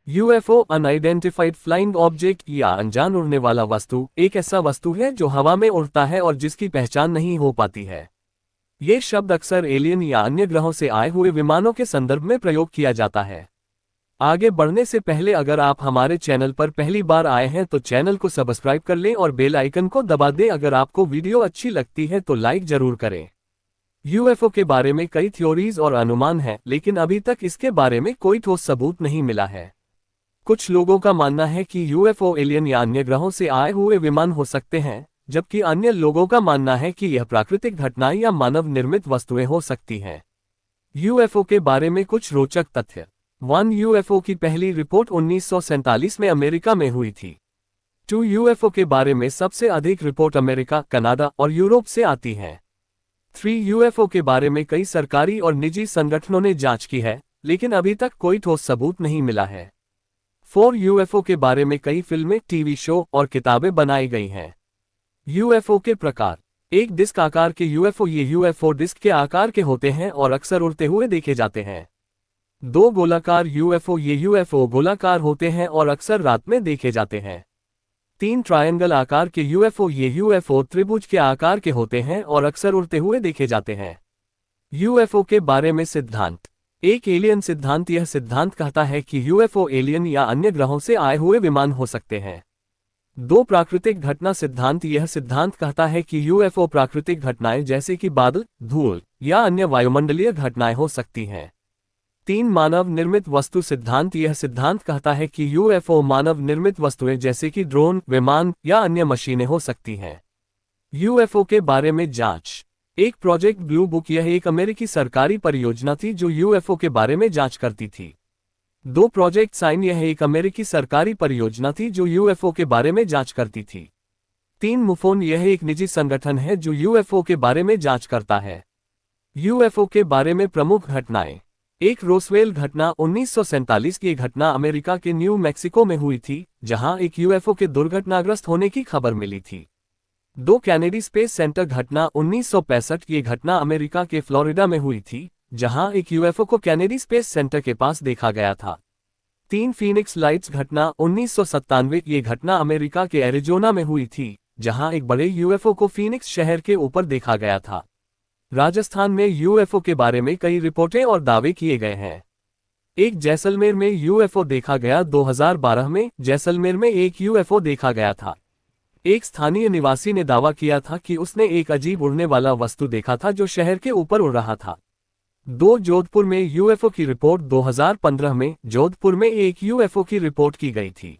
UFO unidentified flying object या अनजान उड़ने वाला वस्तु एक ऐसा वस्तु है जो हवा में उड़ता है और जिसकी पहचान नहीं हो पाती है। ये शब्द अक्सर एलियन या अन्य ग्रहों से आए हुए विमानों के संदर्भ में प्रयोग किया जाता है। आगे बढ़ने से पहले अगर आप हमारे चैनल पर पहली बार आए हैं तो चैनल को सब्सक्राइब कर लें और बेल आइकन को दबा दें। अगर आपको वीडियो अच्छी लगती है तो लाइक जरूर करें। यूएफओ के बारे में कई थ्योरीज और अनुमान हैं, लेकिन अभी तक इसके बारे में कोई ठोस सबूत नहीं मिला है। कुछ लोगों का मानना है कि यूएफओ एलियन या अन्य ग्रहों से आए हुए विमान हो सकते हैं, जबकि अन्य लोगों का मानना है कि यह प्राकृतिक घटनाएं या मानव निर्मित वस्तुएं हो सकती हैं। यूएफओ के बारे में कुछ रोचक तथ्य। 1 यूएफओ की पहली रिपोर्ट 1947 में अमेरिका में हुई थी। 2 यूएफओ के बारे में सबसे अधिक रिपोर्ट अमेरिका, कनाडा और यूरोप से आती हैं। 3 यूएफओ के बारे में कई सरकारी और निजी संगठनों ने जांच की है, लेकिन अभी तक कोई ठोस सबूत नहीं मिला है। 4 यूएफओ के बारे में कई फिल्में, टीवी शो और किताबें बनाई गई हैं। यूएफओ के प्रकार। एक डिस्क आकार के यूएफओ। ये यूएफओ डिस्क के आकार के होते हैं और अक्सर उड़ते हुए देखे जाते हैं। 2 गोलाकार यूएफओ। ये यूएफओ गोलाकार होते हैं और अक्सर रात में देखे जाते हैं। 3 ट्रायंगल आकार के यूएफओ। ये यूएफओ त्रिभुज के आकार के होते हैं और अक्सर उड़ते हुए देखे जाते हैं। यूएफओ के बारे में सिद्धांत। एक एलियन सिद्धांत। यह सिद्धांत कहता है कि यूएफओ एलियन या अन्य ग्रहों से आए हुए विमान हो सकते हैं। 2 प्राकृतिक घटना सिद्धांत। यह सिद्धांत कहता है कि यूएफओ प्राकृतिक घटनाएं जैसे कि बादल, धूल या अन्य वायुमंडलीय घटनाएं हो सकती हैं। 3 मानव निर्मित वस्तु सिद्धांत। यह सिद्धांत कहता है कि यूएफओ मानव निर्मित वस्तुएं जैसे कि ड्रोन, विमान या अन्य मशीनें हो सकती हैं। यूएफओ के बारे में जांच। एक प्रोजेक्ट ब्लू बुक। यह एक अमेरिकी सरकारी परियोजना थी जो यूएफओ के बारे में जांच करती थी। 2 प्रोजेक्ट साइन। यह एक अमेरिकी सरकारी परियोजना थी जो यूएफओ के बारे में जांच करती थी। 3 मुफोन। यह एक निजी संगठन है जो यूएफओ के बारे में जांच करता है। यूएफओ के बारे में प्रमुख घटनाएं। एक रोसवेल घटना। 1947 की घटना अमेरिका के न्यू मैक्सिको में हुई थी, जहां एक यूएफओ के दुर्घटनाग्रस्त होने की खबर मिली थी। 2 कैनेडी स्पेस सेंटर घटना। 1965 की घटना अमेरिका के फ्लोरिडा में हुई थी, जहां एक यूएफओ को कैनेडी स्पेस सेंटर के पास देखा गया था। 3 फीनिक्स लाइट्स घटना। 1997 की घटना अमेरिका के एरिजोना में हुई थी, जहां एक बड़े यूएफओ को फीनिक्स शहर के ऊपर देखा गया था। राजस्थान में यूएफओ के बारे में कई रिपोर्टें और दावे किए गए हैं। एक जैसलमेर में यूएफओ देखा गया। 2012 में जैसलमेर में एक यूएफओ देखा गया था। एक स्थानीय निवासी ने दावा किया था कि उसने एक अजीब उड़ने वाला वस्तु देखा था जो शहर के ऊपर उड़ रहा था। 2 जोधपुर में यूएफओ की रिपोर्ट। 2015 में जोधपुर में एक यूएफओ की रिपोर्ट की गई थी।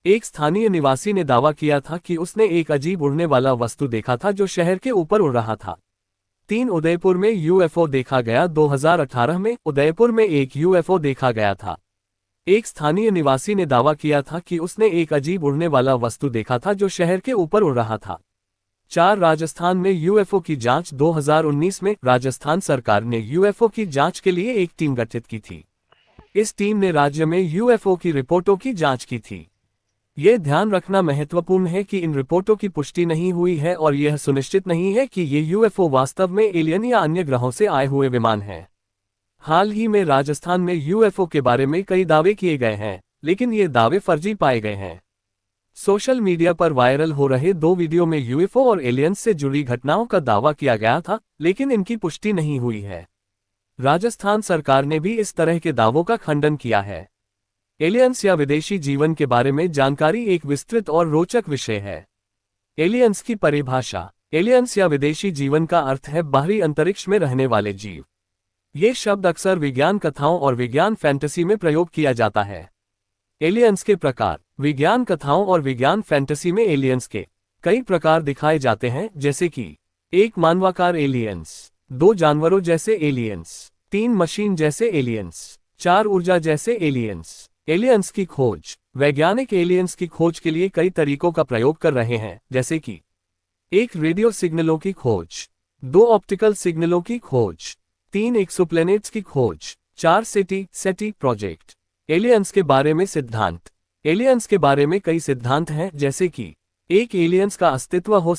एक स्थानीय निवासी ने दावा किया था कि उसने एक अजीब उड़ने वाला वस्तु देखा था जो शहर के ऊपर उड़ रहा था। 3 उदयपुर में यूएफओ देखा गया। 2018 में उदयपुर में एक यूएफओ देखा गया था। एक स्थानीय निवासी ने दावा किया था कि उसने एक अजीब उड़ने वाला वस्तु देखा था जो शहर के ऊपर उड़ रहा था। 4 राजस्थान में यूएफओ की जांच। 2019 में राजस्थान सरकार ने यूएफओ की जांच के लिए एक टीम गठित की थी। इस टीम ने राज्य में यूएफओ की रिपोर्टों की जांच की थी। यह ध्यान रखना महत्वपूर्ण है कि इन रिपोर्टों की पुष्टि नहीं हुई है और यह सुनिश्चित नहीं है कि ये यूएफओ वास्तव में एलियन या अन्य ग्रहों से आए हुए विमान हैं। हाल ही में राजस्थान में यूएफओ के बारे में कई दावे किए गए हैं, लेकिन ये दावे फर्जी पाए गए हैं। सोशल मीडिया पर वायरल हो रहे 2 वीडियो में यूएफओ और एलियंस से जुड़ी घटनाओं का दावा किया गया था, लेकिन इनकी पुष्टि नहीं हुई है। राजस्थान सरकार ने भी इस तरह के दावों का खंडन किया है। एलियंस या विदेशी जीवन के बारे में जानकारी एक विस्तृत और रोचक विषय है। एलियंस की परिभाषा। एलियंस या विदेशी जीवन का अर्थ है बाहरी अंतरिक्ष में रहने वाले जीव। ये शब्द अक्सर विज्ञान कथाओं और विज्ञान फैंटेसी में प्रयोग किया जाता है। एलियंस के प्रकार। विज्ञान कथाओं और विज्ञान फैंटेसी में एलियंस के कई प्रकार दिखाए जाते हैं, जैसे कि 1 मानवाकार एलियंस, 2 जानवरों जैसे एलियंस, 3 मशीन जैसे एलियंस, 4 ऊर्जा जैसे एलियंस। एलियंस की खोज। वैज्ञानिक एलियंस की खोज के लिए कई तरीकों का प्रयोग कर रहे हैं, जैसे कि 1 रेडियो सिग्नलों की खोज, 2 ऑप्टिकल सिग्नलों की खोज, 3 एक्सोप्लैनेट्स की खोज, 4 सेटी प्रोजेक्ट। एलियंस के बारे में सिद्धांत। एलियंस के बारे में कई सिद्धांत हैं, जैसे कि 1 एलियंस का अस्तित्व हो